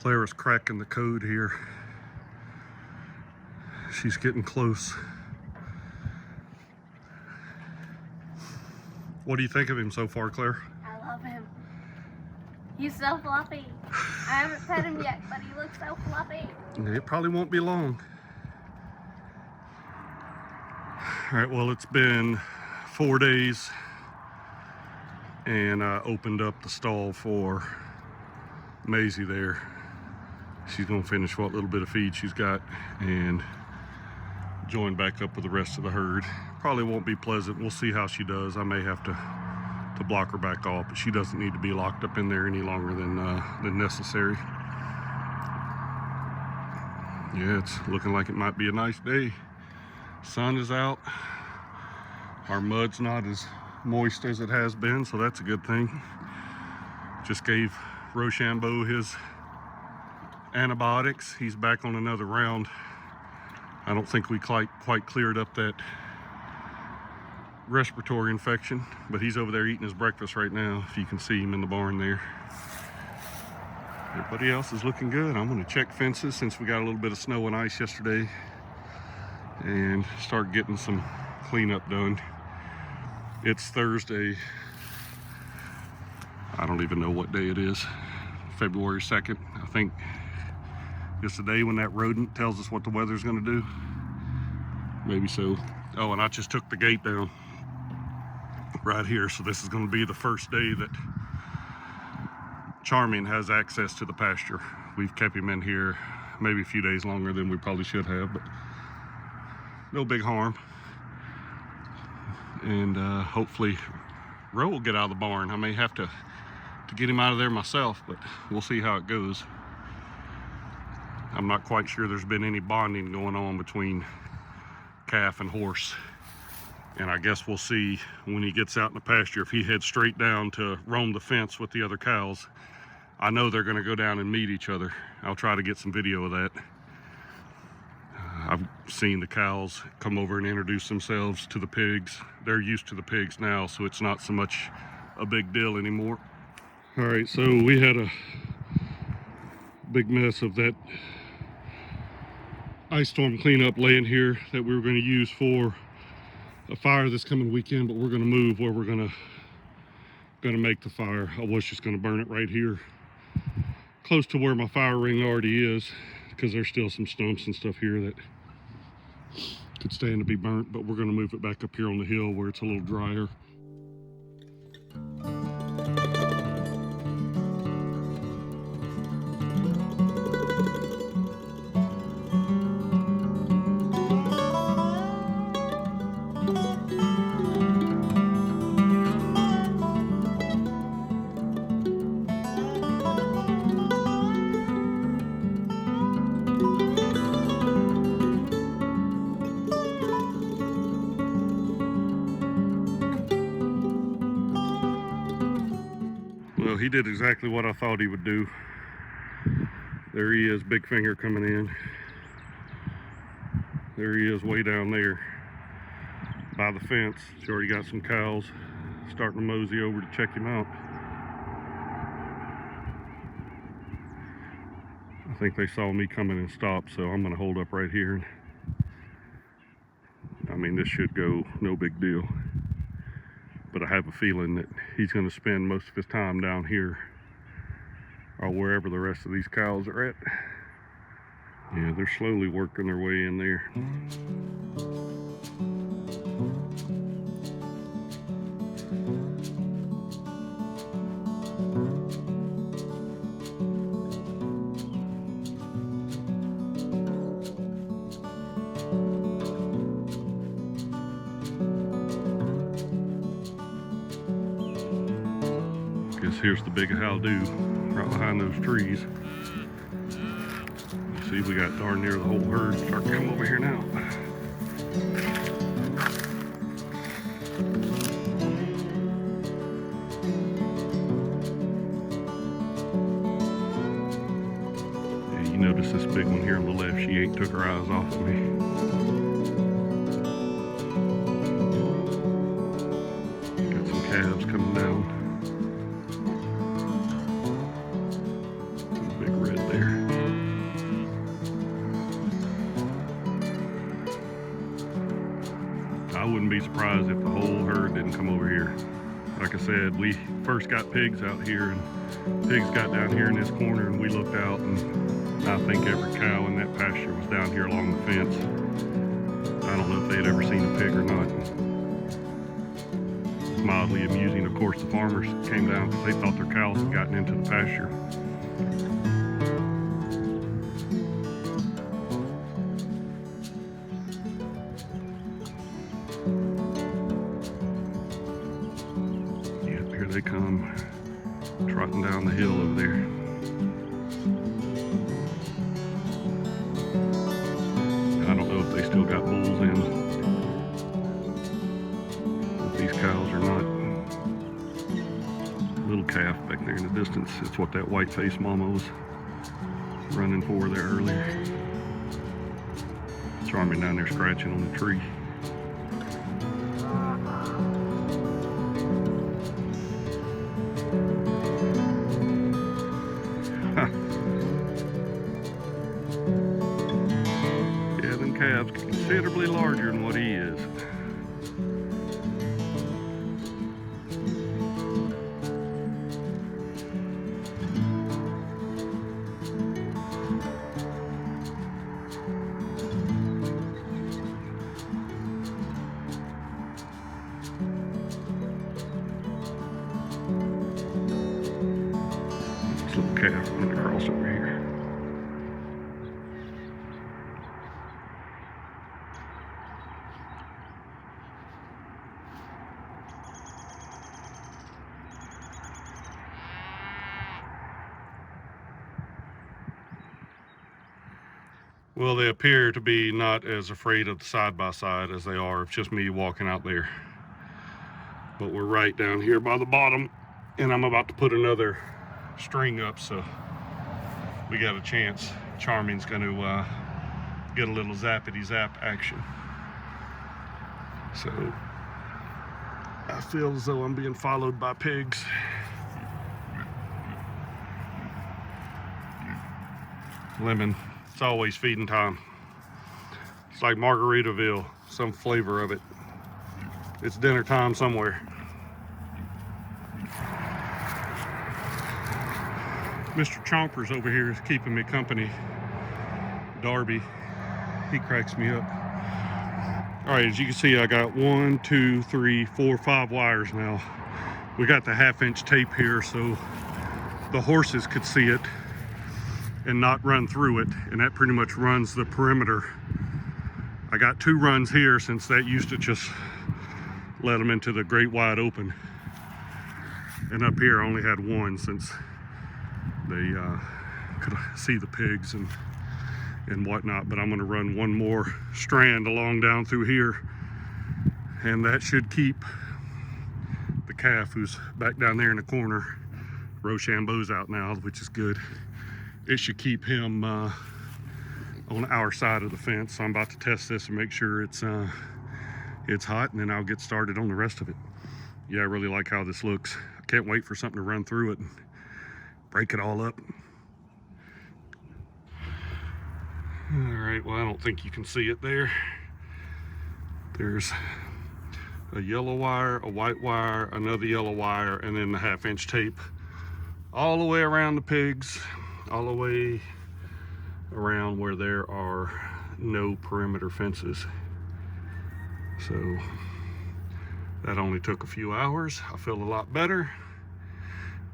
Clara's cracking the code here. She's getting close. What do you think of him so far, Claire? I love him. He's so fluffy. I haven't pet him yet, but he looks so fluffy. It probably won't be long. All right, well, it's been 4 days, and I opened up the stall for Maisie there. She's gonna finish what little bit of feed she's got and join back up with the rest of the herd. Probably won't be pleasant. We'll see how she does. I may have to block her back off, but she doesn't need to be locked up in there any longer than necessary. Yeah, it's looking like it might be a nice day. Sun is out. Our mud's not as moist as it has been, so that's a good thing. Just gave Rochambeau his antibiotics. He's back on another round. I don't think we quite cleared up that respiratory infection, but he's over there eating his breakfast right now, if you can see him in the barn there. Everybody else is looking good. I'm going to check fences since we got a little bit of snow and ice yesterday and start getting some cleanup done. It's Thursday. I don't even know what day it is. February 2nd. I think it's the day when that rodent tells us what the weather's going to do. Maybe so. Oh, and I just took the gate down right here, so this is going to be the first day that Charming has access to the pasture. We've kept him in here maybe a few days longer than we probably should have, but no big harm. And hopefully Ro will get out of the barn. I may have to get him out of there myself, but we'll see how it goes. I'm not quite sure there's been any bonding going on between calf and horse. And I guess we'll see when he gets out in the pasture if he heads straight down to roam the fence with the other cows. I know they're going to go down and meet each other. I'll try to get some video of that. I've seen the cows come over and introduce themselves to the pigs. They're used to the pigs now, so it's not so much a big deal anymore. All right, so we had a big mess of that ice storm cleanup laying here that we were going to use for a fire this coming weekend, but we're going to move where we're going to make the fire. I was just going to burn it right here close to where my fire ring already is, because there's still some stumps and stuff here that could stand to be burnt, but we're going to move it back up here on the hill where it's a little drier. Well, he did exactly what I thought he would do. There he is, big finger coming in. There he is way down there by the fence. He's already got some cows starting to mosey over to check him out. I think they saw me coming and stopped, so I'm going to hold up right here. I mean, this should go no big deal. But I have a feeling that he's going to spend most of his time down here or wherever the rest of these cows are at. Yeah, they're slowly working their way in there. Here's the big how-do right behind those trees. See, we got darn near the whole herd starting to come over here now. Yeah, you notice this big one here on the left, she took her eyes off of me. Got some calves coming down. Big red there. wouldn't be surprised if the whole herd didn't come over here. Like I said, we first got pigs out here, and pigs got down here in this corner, and we looked out, and I think every cow in that pasture was down here along the fence. I don't know if they'd ever seen a pig or not. It's mildly amusing. Of course, the farmers came down because they thought their cows had gotten into the pasture. Yep, here they come, trotting down the hill over there. I don't know if they still got bulls in with these cows or not. Little calf back there in the distance. It's what that white-faced mama was running for there earlier. Charming down there scratching on the tree. Yeah, them calves are considerably larger than what he is. This little calf running across over here. Well, they appear to be not as afraid of the side-by-side as they are of just me walking out there. But we're right down here by the bottom, and I'm about to put another string up, so we got a chance. Charming's going to get a little zappity-zap action. So I feel as though I'm being followed by pigs. Lemon. It's always feeding time. It's like Margaritaville, some flavor of it. It's dinner time somewhere. Mr. Chomper's over here is keeping me company. Darby, he cracks me up. All right, as you can see, I got 1, 2, 3, 4, 5 wires now. We got the 1/2-inch tape here so the horses could see it and not run through it, and that pretty much runs the perimeter. I got 2 runs here since that used to just let them into the great wide open, and up here I only had 1 since they could see the pigs and whatnot. But I'm going to run 1 more strand along down through here, and that should keep the calf, who's back down there in the corner. Rochambeau's out now, which is good. It should keep him on our side of the fence. So I'm about to test this and make sure it's hot, and then I'll get started on the rest of it. Yeah, I really like how this looks. I can't wait for something to run through it and break it all up. All right, well, I don't think you can see it there. There's a yellow wire, a white wire, another yellow wire, and then the 1/2-inch tape all the way around the pigs, all the way around where there are no perimeter fences. So that only took a few hours. I feel a lot better.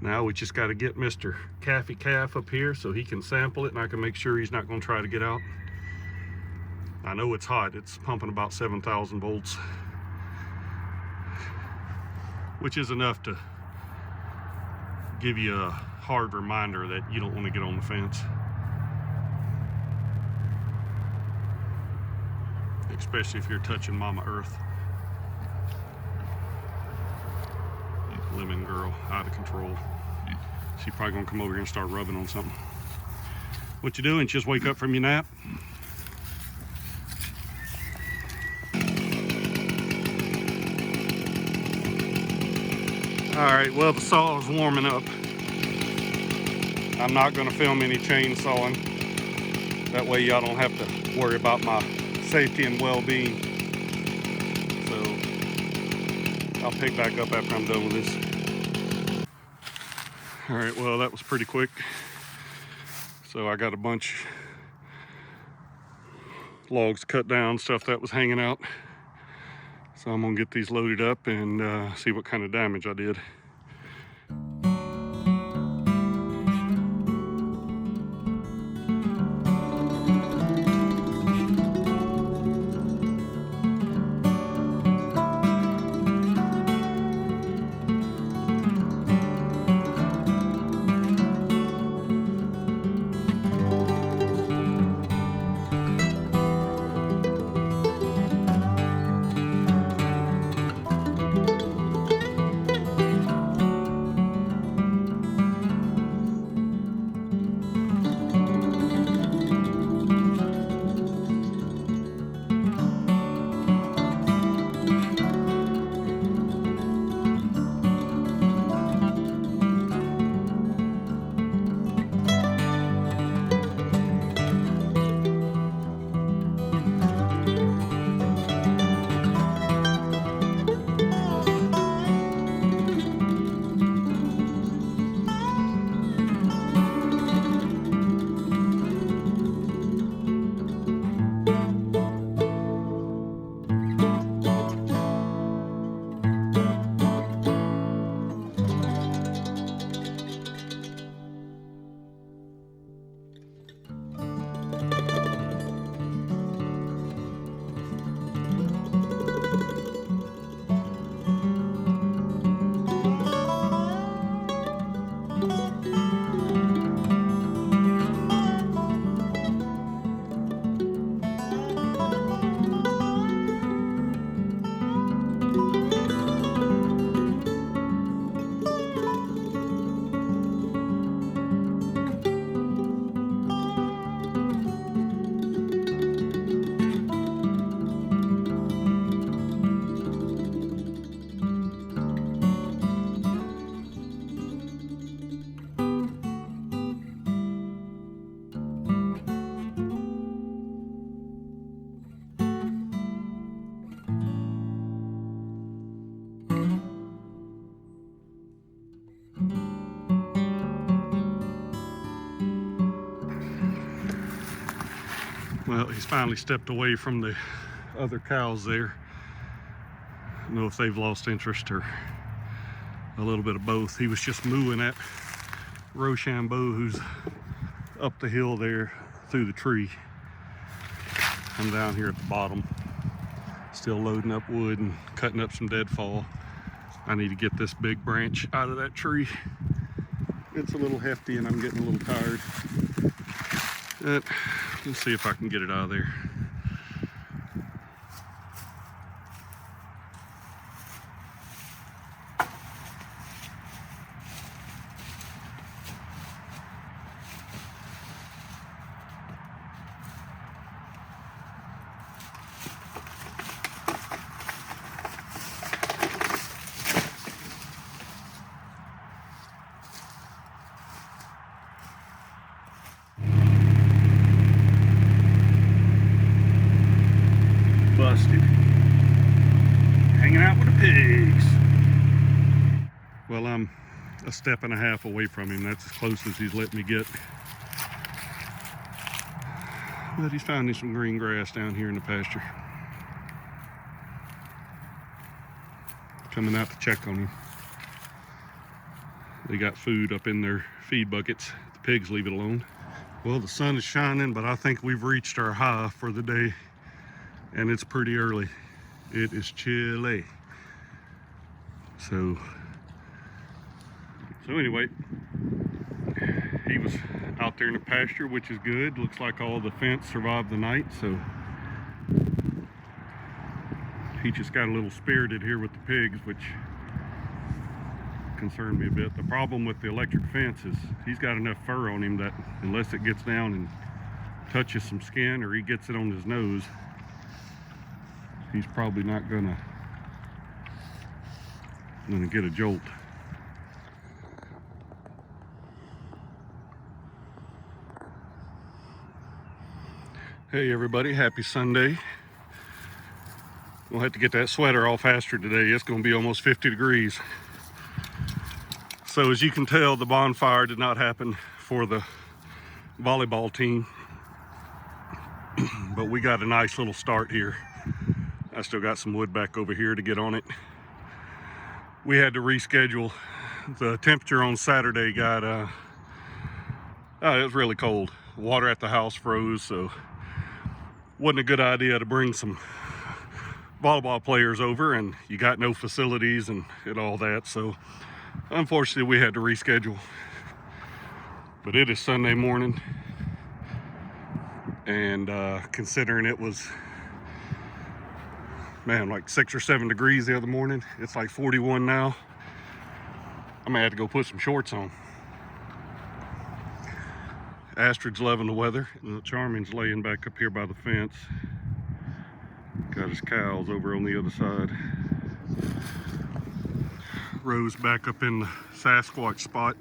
Now we just got to get Mr. Calfy Calf up here so he can sample it, and I can make sure he's not going to try to get out. I know it's hot. It's pumping about 7,000 volts, which is enough to give you a hard reminder that you don't want to get on the fence, especially if you're touching Mama Earth. Lemon girl, out of control. She's probably gonna come over here and start rubbing on something. What you doing? Just wake up from your nap? All right, well, the saw is warming up. I'm not gonna film any chainsawing. That way y'all don't have to worry about my safety and well-being. So I'll pick back up after I'm done with this. All right, well, that was pretty quick. So I got a bunch logs cut down, stuff that was hanging out. So I'm gonna get these loaded up and see what kind of damage I did. Well, he's finally stepped away from the other cows there. I don't know if they've lost interest or a little bit of both. He was just mooing at Rochambeau, who's up the hill there through the tree. I'm down here at the bottom, still loading up wood and cutting up some deadfall. I need to get this big branch out of that tree. It's a little hefty and I'm getting a little tired. But let's see if I can get it out of there. Busted. Hanging out with the pigs. Well, I'm a step and a half away from him. That's as close as he's let me get. But he's finding some green grass down here in the pasture. Coming out to check on him. They got food up in their feed buckets. The pigs leave it alone. Well, the sun is shining, but I think we've reached our high for the day. And it's pretty early. It is chilly. So anyway, he was out there in the pasture, which is good. Looks like all the fence survived the night, so he just got a little spirited here with the pigs, which concerned me a bit. The problem with the electric fence is he's got enough fur on him that unless it gets down and touches some skin or he gets it on his nose, he's probably not gonna get a jolt. Hey everybody, happy Sunday. We'll have to get that sweater off faster today. It's going to be almost 50 degrees. So as you can tell, the bonfire did not happen for the volleyball team. But we got a nice little start here. I still got some wood back over here to get on it. We had to reschedule. The temperature on Saturday got, it was really cold. Water at the house froze, so wasn't a good idea to bring some volleyball players over, and you got no facilities and all that. So unfortunately we had to reschedule. But it is Sunday morning, and considering it was, man, like 6 or 7 degrees the other morning, it's like 41 now. I may have to go put some shorts on. Astrid's loving the weather, and Charming's laying back up here by the fence. Got his cows over on the other side. Rose back up in the Sasquatch spot.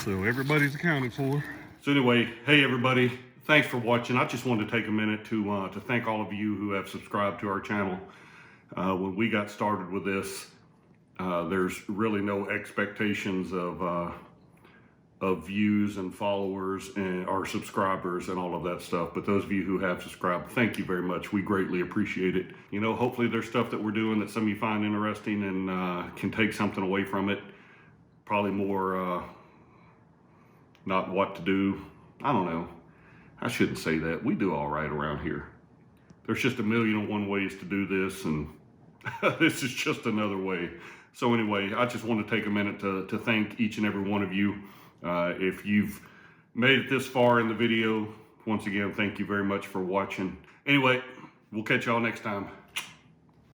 So everybody's accounted for. So anyway, hey everybody, thanks for watching. I just wanted to take a minute to thank all of you who have subscribed to our channel. When we got started with this, there's really no expectations of views and followers and our subscribers and all of that stuff. But those of you who have subscribed, thank you very much. We greatly appreciate it. You know, hopefully there's stuff that we're doing that some of you find interesting and can take something away from it. Probably more not what to do. I don't know. I shouldn't say that. We do all right around here. There's just 1,000,001 ways to do this, and this is just another way. So anyway, I just want to take a minute to thank each and every one of you. If you've made it this far in the video, once again, thank you very much for watching. Anyway, we'll catch y'all next time.